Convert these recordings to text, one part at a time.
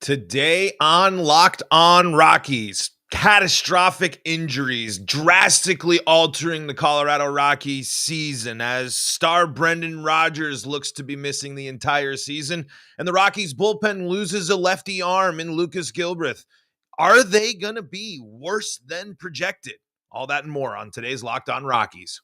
Today on Locked On Rockies, catastrophic injuries drastically altering the Colorado Rockies season as star Brendan Rodgers looks to be missing the entire season, and the Rockies bullpen loses a lefty arm in Lucas Gilbreath. Are they going to be worse than projected? All that and more on today's Locked On Rockies.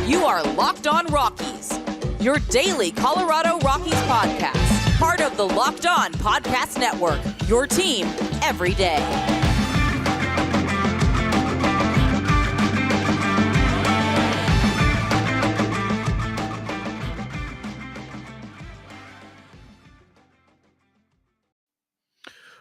You are Locked On Rockies, your daily Colorado Rockies podcast. Part of the Locked On Podcast Network, your team every day.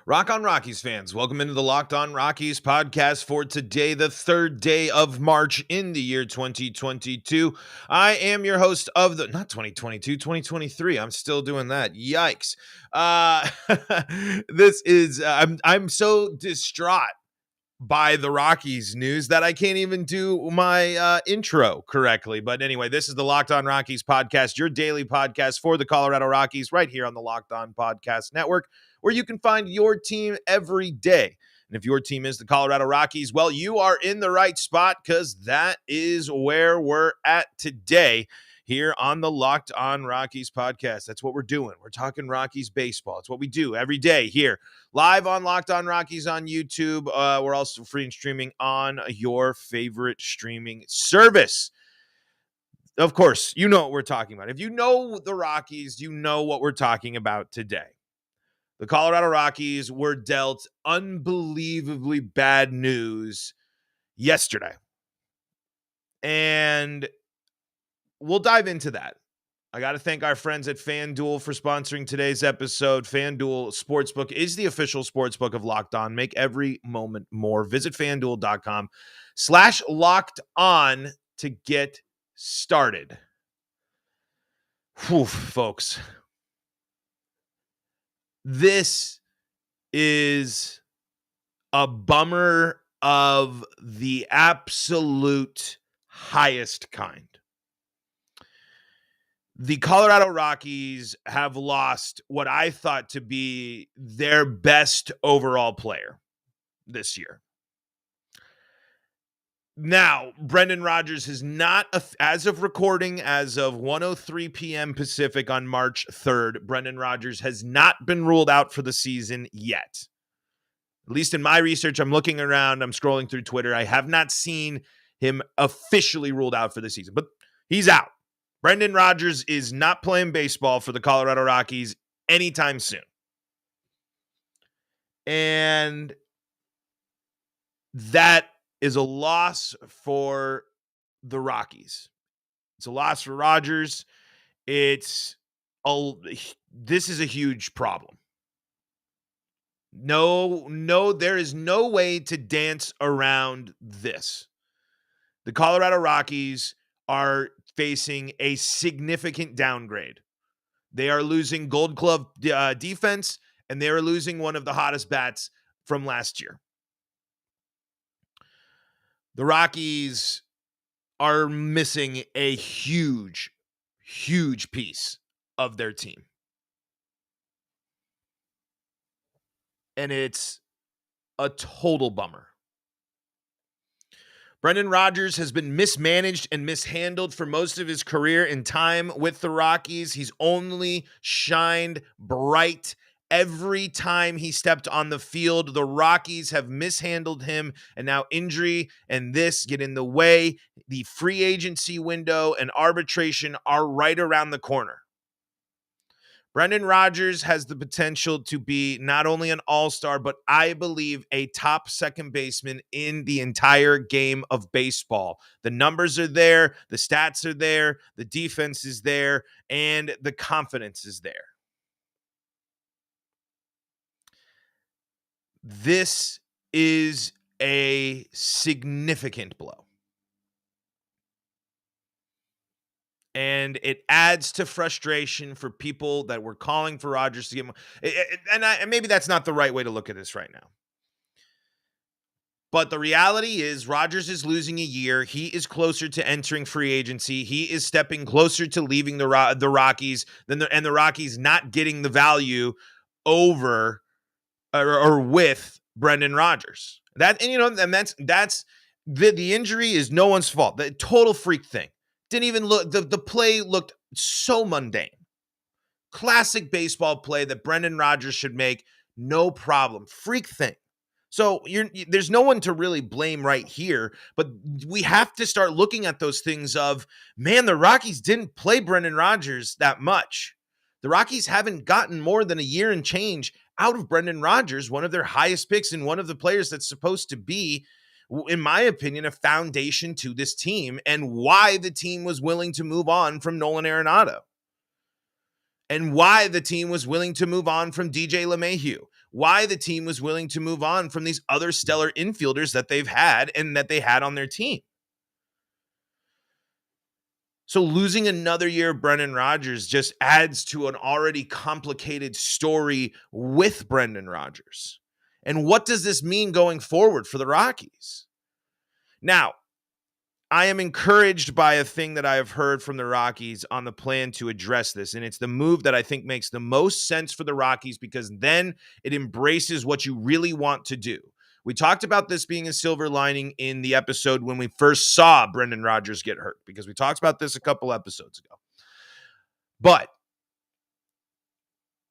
Rock on Rockies fans, welcome into the Locked On Rockies podcast for today, the third day of March in the year 2022. I am your host of the, not 2022, 2023. I'm still doing that. Yikes. I'm so distraught by the Rockies news that I can't even do my intro correctly. But anyway, this is the Locked On Rockies podcast, your daily podcast for the Colorado Rockies right here on the Locked On Podcast Network, where you can find your team every day. And if your team is the Colorado Rockies, well, you are in the right spot because that is where we're at today here on the Locked On Rockies podcast. That's what we're doing. We're talking Rockies baseball. It's what we do every day here, live on Locked On Rockies on YouTube. We're also free and streaming on your favorite streaming service. Of course, you know what we're talking about. If you know the Rockies, you know what we're talking about today. The Colorado Rockies were dealt unbelievably bad news yesterday. And we'll dive into that. I got to thank our friends at FanDuel for sponsoring today's episode. FanDuel Sportsbook is the official sportsbook of Locked On. Make every moment more. Visit FanDuel.com/Locked On to get started. Whew, folks. This is a bummer of the absolute highest kind. The Colorado Rockies have lost what I thought to be their best overall player this year. Now, Brendan Rodgers has not, as of recording, as of 1:03 p.m. Pacific on March 3rd, Brendan Rodgers has not been ruled out for the season yet. At least in my research, I'm looking around, I'm scrolling through Twitter. I have not seen him officially ruled out for the season, but he's out. Brendan Rodgers is not playing baseball for the Colorado Rockies anytime soon. And that is a loss for the Rockies. It's a loss for Rodgers. This is a huge problem. No, there is no way to dance around this. The Colorado Rockies are facing a significant downgrade. They are losing Gold Glove defense, and they are losing one of the hottest bats from last year. The Rockies are missing a huge, huge piece of their team. And it's a total bummer. Brendan Rodgers has been mismanaged and mishandled for most of his career in time with the Rockies. He's only shined bright every time he stepped on the field. The Rockies have mishandled him, and now injury and this get in the way. The free agency window and arbitration are right around the corner. Brendan Rodgers has the potential to be not only an all-star, but I believe a top second baseman in the entire game of baseball. The numbers are there, the stats are there, the defense is there, and the confidence is there. This is a significant blow. And it adds to frustration for people that were calling for Rodgers to get more. And maybe that's not the right way to look at this right now. But the reality is Rodgers is losing a year. He is closer to entering free agency. He is stepping closer to leaving the Rockies and the Rockies not getting the value over or with Brendan Rodgers. That's the injury is no one's fault. The total freak thing. Didn't even look, the play looked so mundane. Classic baseball play that Brendan Rodgers should make, no problem. Freak thing. So there's no one to really blame right here, but we have to start looking at those things of, man, the Rockies didn't play Brendan Rodgers that much. The Rockies haven't gotten more than a year and change out of Brendan Rodgers, one of their highest picks and one of the players that's supposed to be, in my opinion, a foundation to this team and why the team was willing to move on from Nolan Arenado. And why the team was willing to move on from DJ LeMahieu. Why the team was willing to move on from these other stellar infielders that they've had and that they had on their team. So losing another year of Brendan Rodgers just adds to an already complicated story with Brendan Rodgers. And what does this mean going forward for the Rockies? Now, I am encouraged by a thing that I have heard from the Rockies on the plan to address this, and it's the move that I think makes the most sense for the Rockies because then it embraces what you really want to do. We talked about this being a silver lining in the episode when we first saw Brendan Rodgers get hurt, because we talked about this a couple episodes ago. But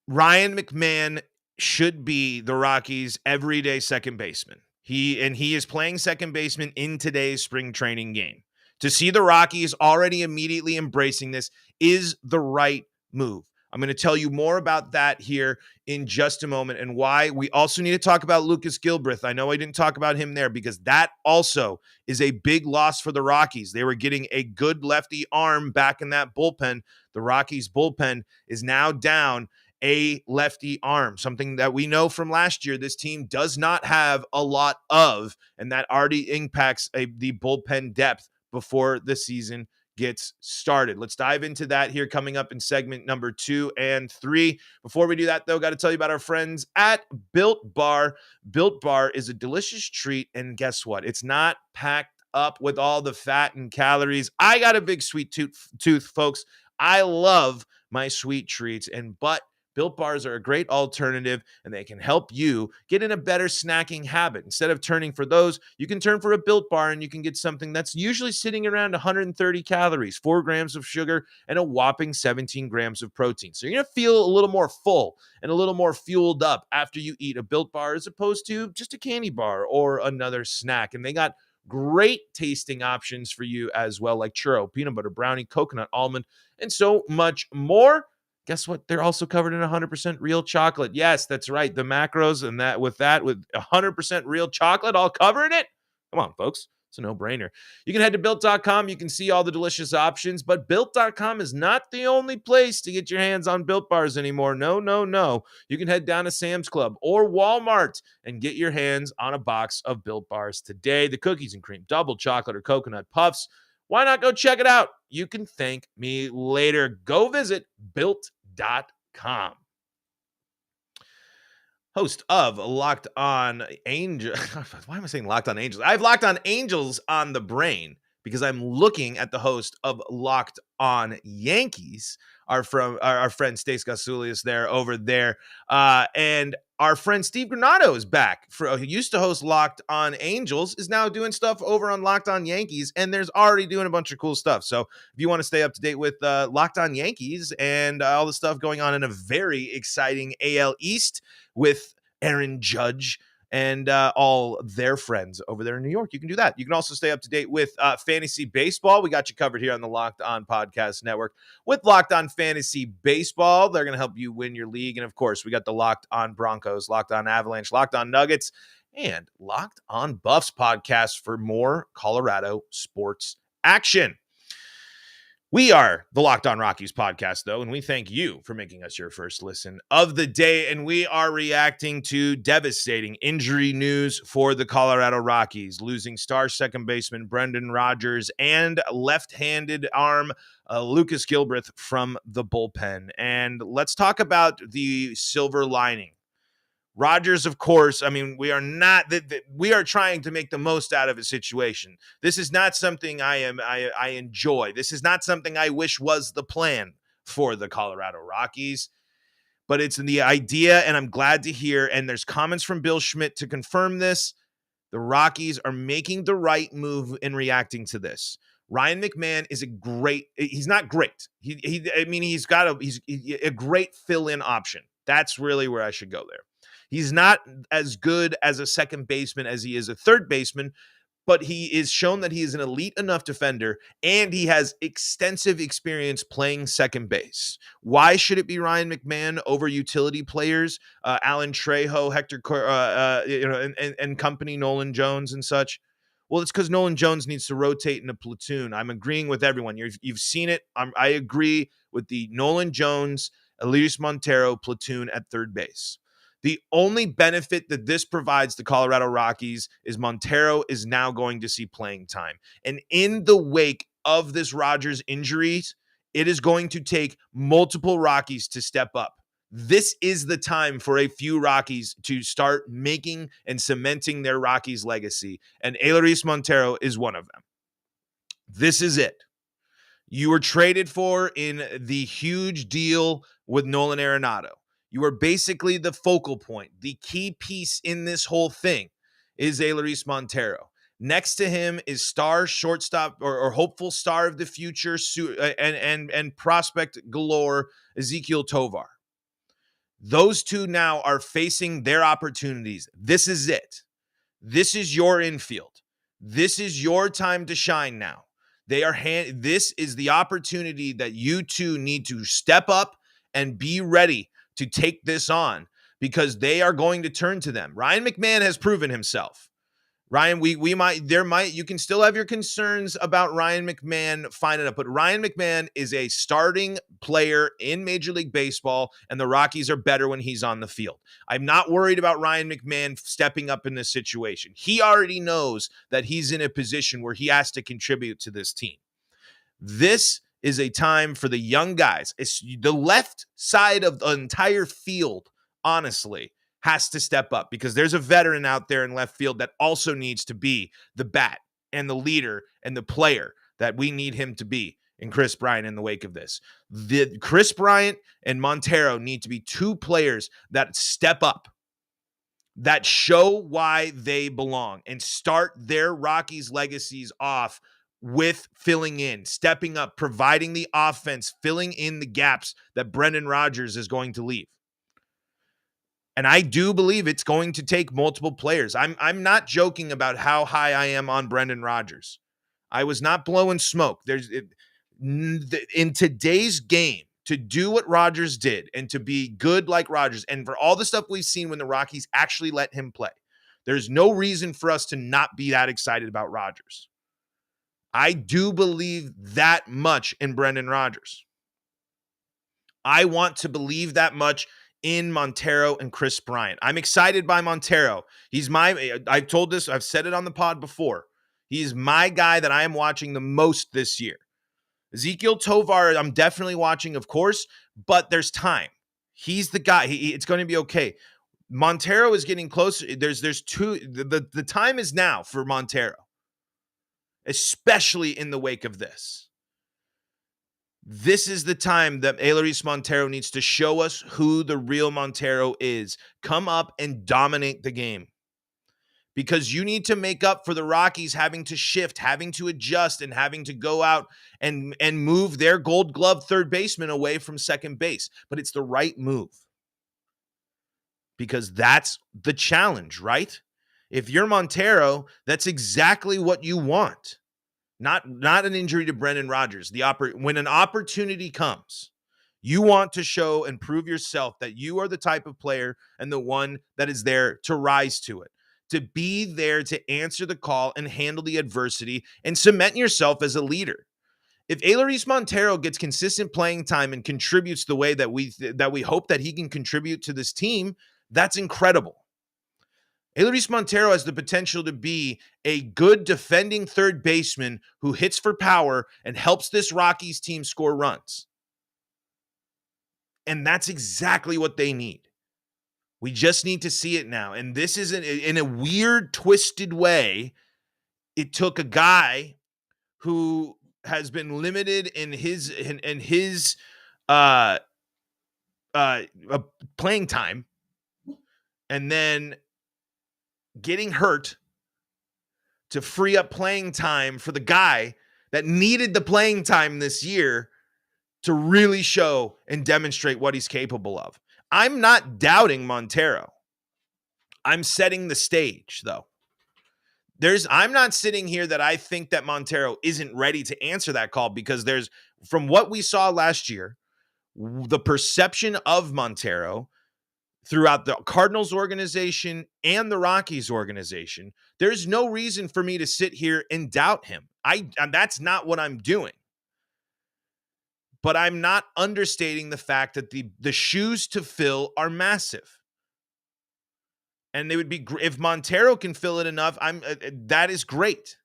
Ryan McMahon should be the Rockies' everyday second baseman. He is playing second baseman in today's spring training game. To see the Rockies already immediately embracing this is the right move. I'm going to tell you more about that here in just a moment and why. We also need to talk about Lucas Gilbreath. I know I didn't talk about him there because that also is a big loss for the Rockies. They were getting a good lefty arm back in that bullpen. The Rockies bullpen is now down a lefty arm, something that we know from last year this team does not have a lot of, and that already impacts the bullpen depth before the season gets started. Let's dive into that here coming up in segment number 2 and 3. Before we do that, though, got to tell you about our friends at Built Bar. Built Bar is a delicious treat, and guess what? It's not packed up with all the fat and calories. I got a big sweet tooth, folks. I love my sweet treats, but Built Bars are a great alternative, and they can help you get in a better snacking habit. Instead of turning for those, you can turn for a Built Bar, and you can get something that's usually sitting around 130 calories, 4 grams of sugar, and a whopping 17 grams of protein. So you're going to feel a little more full and a little more fueled up after you eat a Built Bar as opposed to just a candy bar or another snack. And they got great tasting options for you as well, like churro, peanut butter brownie, coconut almond, and so much more. Guess what? They're also covered in 100% real chocolate. Yes, that's right. The macros and with 100% real chocolate all covering it. Come on, folks. It's a no-brainer. You can head to Built.com. You can see all the delicious options, but Built.com is not the only place to get your hands on Built Bars anymore. No, no, no. You can head down to Sam's Club or Walmart and get your hands on a box of Built Bars today. The cookies and cream, double chocolate or coconut puffs. Why not go check it out? You can thank me later. Go visit Built.com. Host of Locked On Angels. Why am I saying Locked On Angels? I have Locked On Angels on the brain because I'm looking at the host of Locked On Yankees, our friend Stace Gasulias there over there. And our friend Steve Granado is back. Who used to host Locked On Angels, is now doing stuff over on Locked On Yankees, and there's already doing a bunch of cool stuff. So if you want to stay up to date with Locked On Yankees and all the stuff going on in a very exciting AL East with Aaron Judge and all their friends over there in New York, you can do that. You can also stay up to date with fantasy baseball. We got you covered here on the Locked On Podcast Network with Locked On Fantasy Baseball. They're going to help you win your league. And, of course, we got the Locked On Broncos, Locked On Avalanche, Locked On Nuggets, and Locked On Buffs podcast for more Colorado sports action. We are the Locked On Rockies podcast, though, and we thank you for making us your first listen of the day. And we are reacting to devastating injury news for the Colorado Rockies, losing star second baseman Brendan Rodgers and left-handed arm Lucas Gilbreath from the bullpen. And let's talk about the silver lining. Rodgers, of course, I mean, we are trying to make the most out of a situation. This is not something I enjoy. This is not something I wish was the plan for the Colorado Rockies, but it's the idea, and I'm glad to hear, and there's comments from Bill Schmidt to confirm this. The Rockies are making the right move in reacting to this. Ryan McMahon is he's not great. He's a great fill-in option. That's really where I should go there. He's not as good as a second baseman as he is a third baseman, but he is shown that he is an elite enough defender, and he has extensive experience playing second base. Why should it be Ryan McMahon over utility players, Alan Trejo, Hector, and company, Nolan Jones and such? Well, it's because Nolan Jones needs to rotate in a platoon. I'm agreeing with everyone. You've seen it. I agree with the Nolan Jones, Elias Montero platoon at third base. The only benefit that this provides the Colorado Rockies is Montero is now going to see playing time. And in the wake of this Rodgers injuries, it is going to take multiple Rockies to step up. This is the time for a few Rockies to start making and cementing their Rockies legacy. And Elias Montero is one of them. This is it. You were traded for in the huge deal with Nolan Arenado. You are basically the focal point. The key piece in this whole thing is Elias Montero. Next to him is star shortstop or hopeful star of the future and prospect galore, Ezequiel Tovar. Those two now are facing their opportunities. This is it. This is your infield. This is your time to shine now. This is the opportunity that you two need to step up and be ready to take this on, because they are going to turn to them. Ryan McMahon has proven himself. Ryan, you can still have your concerns about Ryan McMahon finding up, but Ryan McMahon is a starting player in Major League Baseball, and the Rockies are better when he's on the field. I'm not worried about Ryan McMahon stepping up in this situation. He already knows that he's in a position where he has to contribute to this team. This is a time for the young guys. It's the left side of the entire field, honestly, has to step up, because there's a veteran out there in left field that also needs to be the bat and the leader and the player that we need him to be in Chris Bryant in the wake of this. Chris Bryant and Montero need to be two players that step up, that show why they belong, and start their Rockies legacies off with filling in, stepping up, providing the offense, filling in the gaps that Brendan Rodgers is going to leave. And I do believe it's going to take multiple players. I'm not joking about how high I am on Brendan Rodgers. I was not blowing smoke. In today's game, to do what Rodgers did and to be good like Rodgers, and for all the stuff we've seen when the Rockies actually let him play, there's no reason for us to not be that excited about Rodgers. I do believe that much in Brendan Rodgers. I want to believe that much in Montero and Chris Bryant. I'm excited by Montero. I've told this, I've said it on the pod before. He's my guy that I am watching the most this year. Ezequiel Tovar, I'm definitely watching, of course, but there's time. He's the guy. It's going to be okay. Montero is getting closer. There's two. The time is now for Montero, especially in the wake of this. This is the time that Elias Montero needs to show us who the real Montero is. Come up and dominate the game, because you need to make up for the Rockies having to shift, having to adjust, and having to go out and move their Gold Glove third baseman away from second base. But it's the right move, because that's the challenge, right? If you're Montero, that's exactly what you want. Not an injury to Brendan Rodgers. When an opportunity comes, you want to show and prove yourself that you are the type of player and the one that is there to rise to it, to be there to answer the call and handle the adversity and cement yourself as a leader. If Elias Montero gets consistent playing time and contributes the way that we hope that he can contribute to this team, that's incredible. Elias Montero has the potential to be a good defending third baseman who hits for power and helps this Rockies team score runs. And that's exactly what they need. We just need to see it now. And this is in a weird, twisted way. It took a guy who has been limited in his uh, playing time, and then getting hurt to free up playing time for the guy that needed the playing time this year to really show and demonstrate what he's capable of. I'm not doubting Montero. I'm setting the stage, though. I'm not sitting here that I think that Montero isn't ready to answer that call, because from what we saw last year, the perception of Montero throughout the Cardinals organization and the Rockies organization, there's no reason for me to sit here and doubt him. And that's not what I'm doing. But I'm not understating the fact that the shoes to fill are massive. And they would be, if Montero can fill it enough, that is great.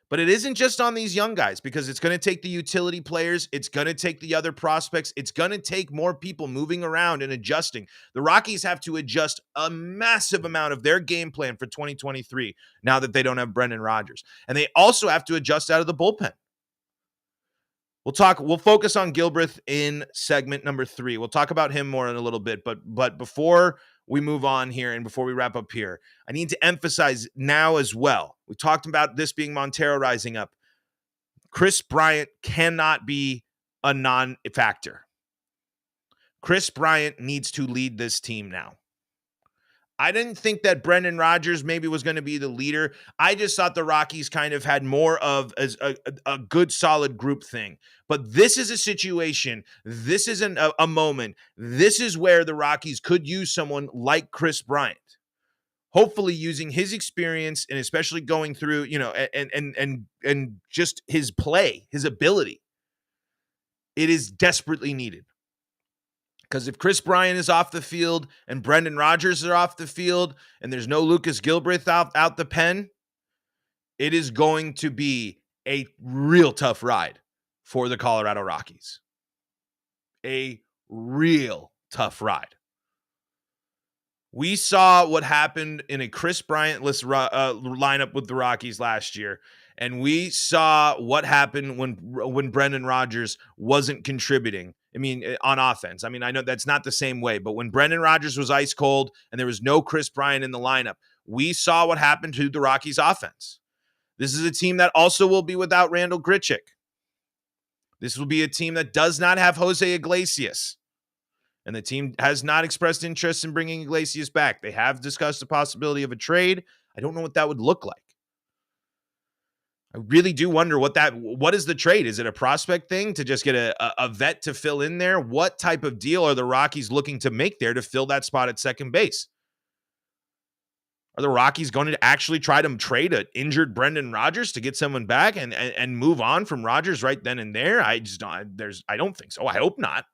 But it isn't just on these young guys, because it's going to take the utility players. It's going to take the other prospects. It's going to take more people moving around and adjusting. The Rockies have to adjust a massive amount of their game plan for 2023 now that they don't have Brendan Rodgers. And they also have to adjust out of the bullpen. We'll focus on Gilbreath in segment number 3. We'll talk about him more in a little bit. But before we move on here and before we wrap up here, I need to emphasize now as well. We talked about this being Montero rising up. Kris Bryant cannot be a non-factor. Kris Bryant needs to lead this team now. I didn't think that Brendan Rodgers maybe was going to be the leader. I just thought the Rockies kind of had more of a good, solid group thing. But this is a situation. This isn't a moment. This is where the Rockies could use someone like Kris Bryant. Hopefully using his experience, and especially going through, and just his play, his ability. It is desperately needed. Because if Kris Bryant is off the field and Brendan Rodgers are off the field and there's no Lucas Gilbreath out the pen, it is going to be a real tough ride for the Colorado Rockies. A real tough ride. We saw what happened in a Kris Bryant-less lineup with the Rockies last year, and we saw what happened when Brendan Rodgers wasn't contributing. I mean, on offense. I mean, I know that's not the same way, but when Brendan Rodgers was ice cold and there was no Kris Bryant in the lineup, we saw what happened to the Rockies offense. This is a team that also will be without Randall Grichuk. This will be a team that does not have Jose Iglesias. And the team has not expressed interest in bringing Iglesias back. They have discussed the possibility of a trade. I don't know what that would look like. I really do wonder what is the trade? Is it a prospect thing to just get a vet to fill in there? What type of deal are the Rockies looking to make there to fill that spot at second base? Are the Rockies going to actually try to trade an injured Brendan Rodgers to get someone back and move on from Rodgers right then and there? I don't think so. I hope not.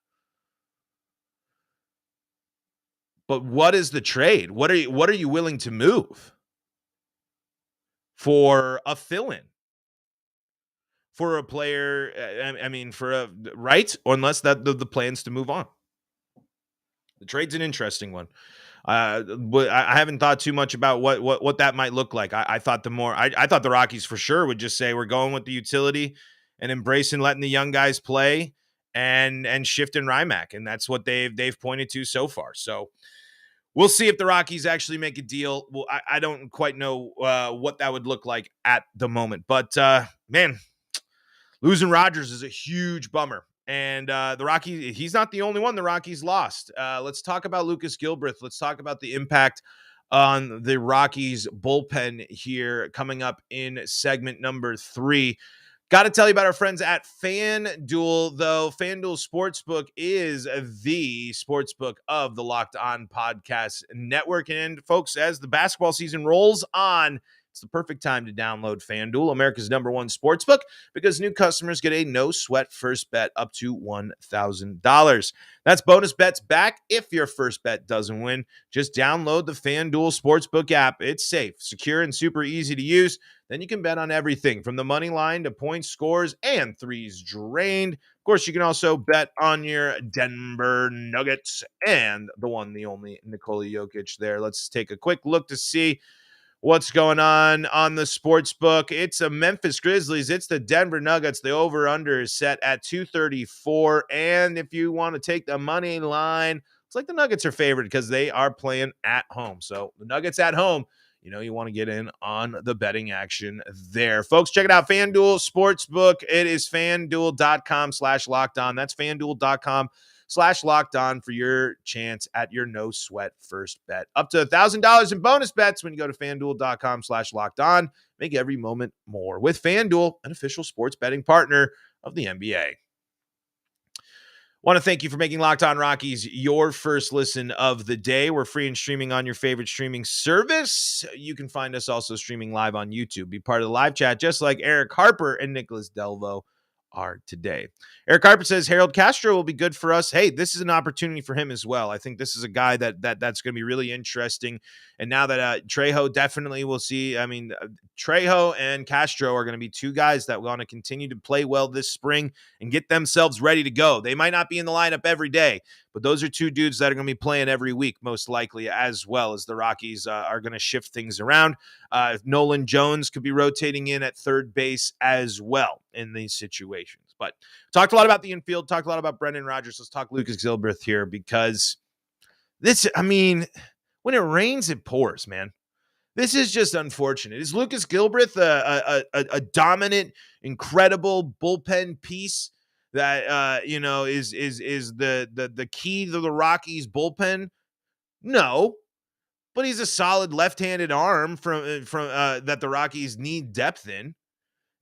But what is the trade? What are you willing to move for a fill-in? For a player, right? Or unless that the plan's to move on. The trade's an interesting one. But I haven't thought too much about what that might look like. I thought the Rockies for sure would just say we're going with the utility and embracing letting the young guys play and shifting Rymack, and that's what they've pointed to so far. So we'll see if the Rockies actually make a deal. Well, I don't quite know what that would look like at the moment, but man. Losing Rodgers is a huge bummer. And the Rockies, he's not the only one the Rockies lost. Let's talk about Lucas Gilbreath. Let's talk about the impact on the Rockies bullpen here coming up in segment number 3. Got to tell you about our friends at FanDuel, though. FanDuel Sportsbook is the sportsbook of the Locked On Podcast Network. And folks, as the basketball season rolls on, it's the perfect time to download FanDuel, America's #1 sportsbook, because new customers get a no-sweat first bet up to $1,000. That's bonus bets back if your first bet doesn't win. Just download the FanDuel Sportsbook app. It's safe, secure, and super easy to use. Then you can bet on everything from the money line to points, scores, and threes drained. Of course, you can also bet on your Denver Nuggets and the one, the only Nikola Jokic there. Let's take a quick look to see what's going on the sports book. It's a Memphis Grizzlies. It's the Denver Nuggets. The over-under is set at 234. And if you want to take the money line, it's like the Nuggets are favored because they are playing at home. So the Nuggets at home, you want to get in on the betting action there. Folks, check it out. FanDuel Sportsbook. It is FanDuel.com/lockedon. That's FanDuel.com/lockedon for your chance at your no sweat first bet. Up to $1,000 in bonus bets when you go to FanDuel.com/lockedon. Make every moment more with FanDuel, an official sports betting partner of the NBA. Want to thank you for making Locked On Rockies your first listen of the day. We're free and streaming on your favorite streaming service. You can find us also streaming live on YouTube. Be part of the live chat, just like Eric Harper and Nicholas Delvo are today. Eric Harper says Harold Castro will be good for us. Hey, this is an opportunity for him as well. I think this is a guy that's going to be really interesting. And now that Trejo definitely will see, Trejo and Castro are going to be two guys that want to continue to play well this spring and get themselves ready to go. They might not be in the lineup every day, but those are two dudes that are going to be playing every week, most likely, as well as the Rockies are going to shift things around. Nolan Jones could be rotating in at third base as well in these situations. But talked a lot about the infield, talked a lot about Brendan Rodgers. Let's talk Lucas Gilbreath here because when it rains, it pours, man. This is just unfortunate. Is Lucas Gilbreath a dominant, incredible bullpen piece that is the key to the Rockies bullpen? No, but he's a solid left-handed arm from that the Rockies need depth in,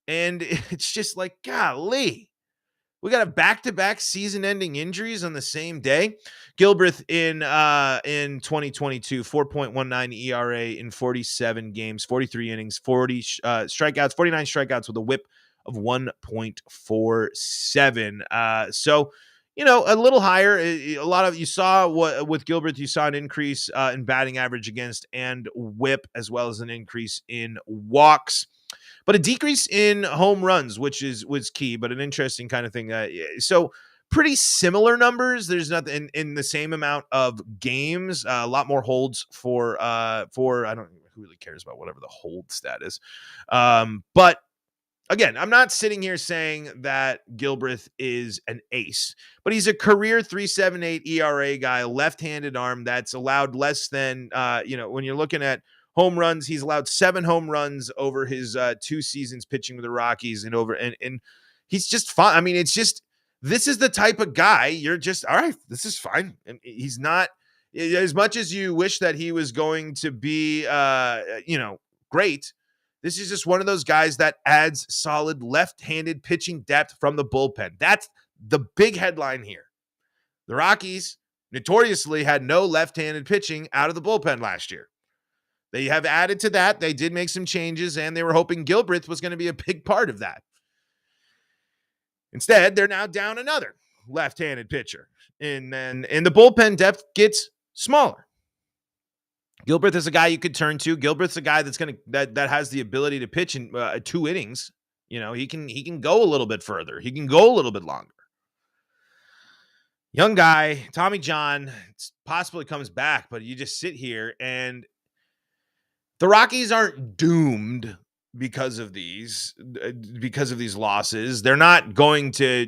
and it's just like, golly. We got a back-to-back season-ending injuries on the same day. Gilbreath in 2022, 4.19 ERA in 47 games, 43 innings, 40 strikeouts, 49 strikeouts with a whip of 1.47. So, a little higher. You saw with Gilbreath, you saw an increase in batting average against and whip, as well as an increase in walks. But a decrease in home runs, which was key, but an interesting kind of thing. So pretty similar numbers. There's nothing in the same amount of games. A lot more holds for I don't know who really cares about whatever the hold stat is. But again, I'm not sitting here saying that Gilbreath is an ace, but he's a career 3.78 ERA guy, left-handed arm that's allowed less than when you're looking at home runs, he's allowed 7 home runs over his 2 seasons pitching with the Rockies, and he's just fine. This is the type of guy you're just, all right, this is fine. And he's not, as much as you wish that he was going to be, great. This is just one of those guys that adds solid left-handed pitching depth from the bullpen. That's the big headline here. The Rockies notoriously had no left-handed pitching out of the bullpen last year. They have added to that. They did make some changes, and they were hoping Gilbreath was going to be a big part of that. Instead, they're now down another left-handed pitcher, and the bullpen depth gets smaller. Gilbreath is a guy you could turn to. Gilbreath's a guy that has the ability to pitch in 2 innings. He can go a little bit further. He can go a little bit longer. Young guy, Tommy John, possibly comes back, but you just sit here and the Rockies aren't doomed because of these losses. They're not going to,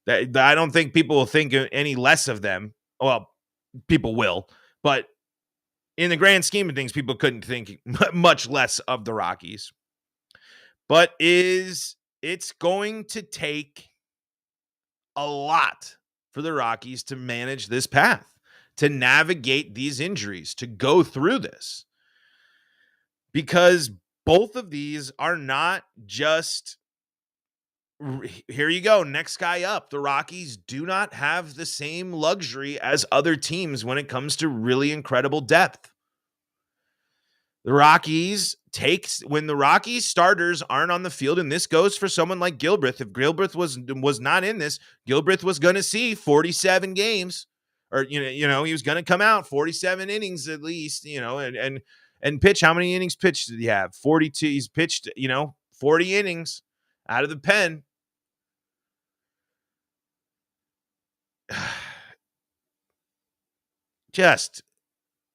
I don't think people will think any less of them. Well, people will, but in the grand scheme of things, people couldn't think much less of the Rockies. But it's going to take a lot for the Rockies to manage this path, to navigate these injuries, to go through this. Because both of these are not just, here you go, next guy up. The Rockies do not have the same luxury as other teams when it comes to really incredible depth. The Rockies when the Rockies starters aren't on the field, and this goes for someone like Gilbreath. If Gilbreath was not in this, Gilbreath was going to see 47 games, or he was going to come out 47 innings at least, and pitch. How many innings pitched did he have? 42. He's pitched, 40 innings out of the pen. Just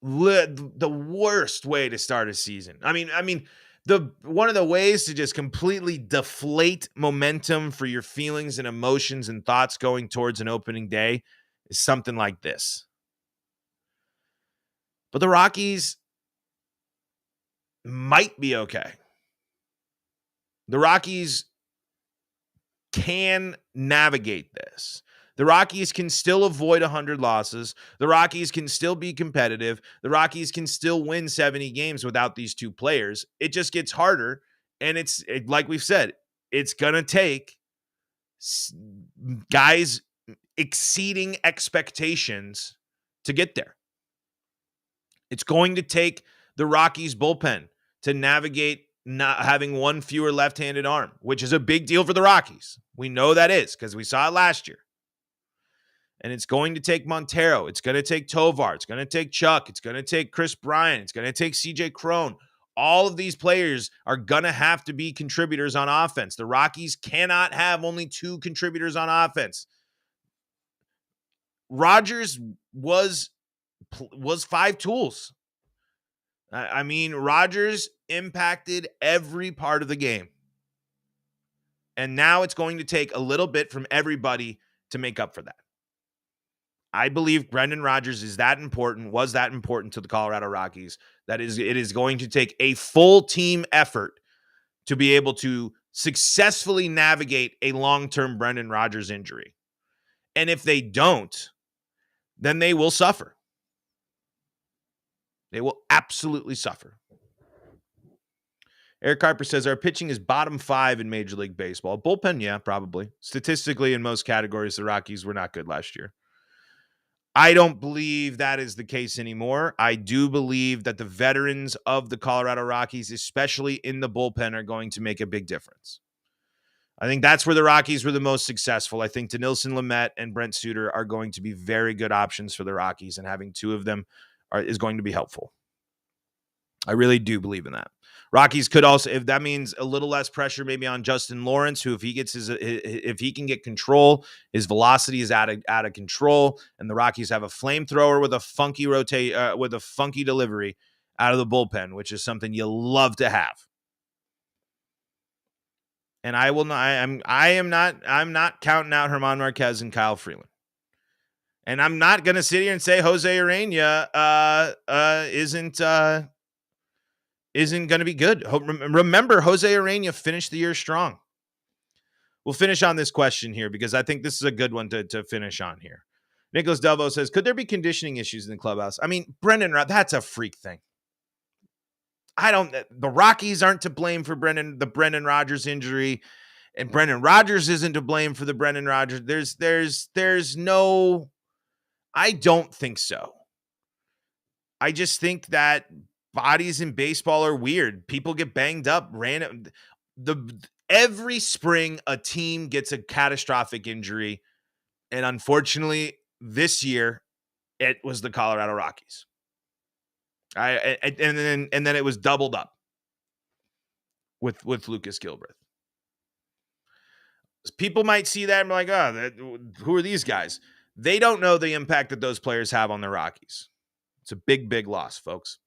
the worst way to start a season. I mean, the one of the ways to just completely deflate momentum for your feelings and emotions and thoughts going towards an opening day is something like this. But the Rockies might be okay. The Rockies can navigate this. The Rockies can still avoid 100 losses. The Rockies can still be competitive. The Rockies can still win 70 games without these two players. It just gets harder. And like we've said, it's going to take guys exceeding expectations to get there. It's going to take the Rockies bullpen to navigate not having one fewer left-handed arm, which is a big deal for the Rockies. We know that is because we saw it last year. And it's going to take Montero. It's going to take Tovar. It's going to take Chuck. It's going to take Chris Bryant. It's going to take CJ Cron. All of these players are going to have to be contributors on offense. The Rockies cannot have only two contributors on offense. Rodgers was 5 tools. I mean, Rodgers impacted every part of the game. And now it's going to take a little bit from everybody to make up for that. I believe Brendan Rodgers was that important to the Colorado Rockies. It is going to take a full team effort to be able to successfully navigate a long-term Brendan Rodgers injury. And if they don't, then they will suffer. They will absolutely suffer. Eric Harper says, our pitching is bottom 5 in Major League Baseball. Bullpen, yeah, probably. Statistically, in most categories, the Rockies were not good last year. I don't believe that is the case anymore. I do believe that the veterans of the Colorado Rockies, especially in the bullpen, are going to make a big difference. I think that's where the Rockies were the most successful. I think Dinelson Lamet and Brent Suter are going to be very good options for the Rockies, and having two of them is going to be helpful. I really do believe in that. Rockies could also, if that means a little less pressure maybe on Justin Lawrence, who if he can get control, his velocity is out of control, and the Rockies have a flamethrower with a funky delivery out of the bullpen, which is something you love to have. And I'm not counting out German Marquez and Kyle Freeland. And I'm not going to sit here and say Jose Urena isn't going to be good. Remember, Jose Urena finished the year strong. We'll finish on this question here because I think this is a good one to finish on here. Nicholas Delvo says, could there be conditioning issues in the clubhouse? I mean, Brendan, that's a freak thing. The Rockies aren't to blame for the Brendan Rodgers injury, and Brendan Rodgers isn't to blame for the Brendan Rodgers. There's no, I don't think so. I just think that bodies in baseball are weird. People get banged up. Every spring, a team gets a catastrophic injury. And unfortunately, this year, it was the Colorado Rockies. And then it was doubled up with Lucas Gilbreath. People might see that and be like, who are these guys? They don't know the impact that those players have on the Rockies. It's a big, big loss, folks.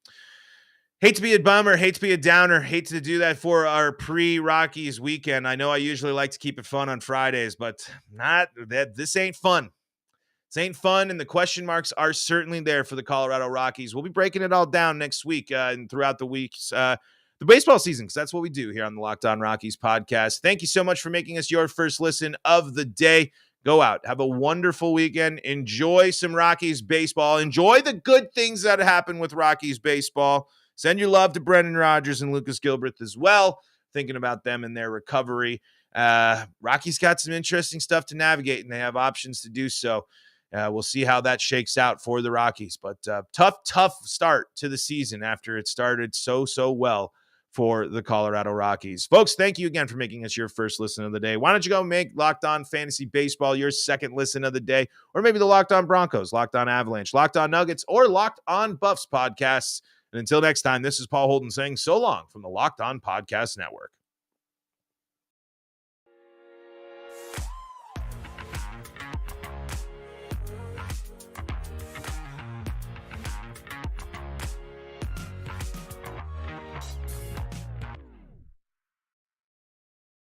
Hate to be a bummer, hate to be a downer, hate to do that for our pre-Rockies weekend. I know I usually like to keep it fun on Fridays, but this ain't fun. This ain't fun, and the question marks are certainly there for the Colorado Rockies. We'll be breaking it all down next week and throughout the weeks, the baseball season, because that's what we do here on the Locked On Rockies podcast. Thank you so much for making us your first listen of the day. Go out, have a wonderful weekend, enjoy some Rockies baseball, enjoy the good things that happen with Rockies baseball. Send your love to Brendan Rodgers and Lucas Gilbreath as well, thinking about them and their recovery. Rockies got some interesting stuff to navigate, and they have options to do so. We'll see how that shakes out for the Rockies, but tough start to the season after it started so well for the Colorado Rockies. Folks, thank you again for making us your first listen of the day. Why don't you go make Locked On Fantasy Baseball your second listen of the day, or maybe the Locked On Broncos, Locked On Avalanche, Locked On Nuggets, or Locked On Buffs podcasts. And until next time, this is Paul Holden saying so long from the Locked On Podcast Network.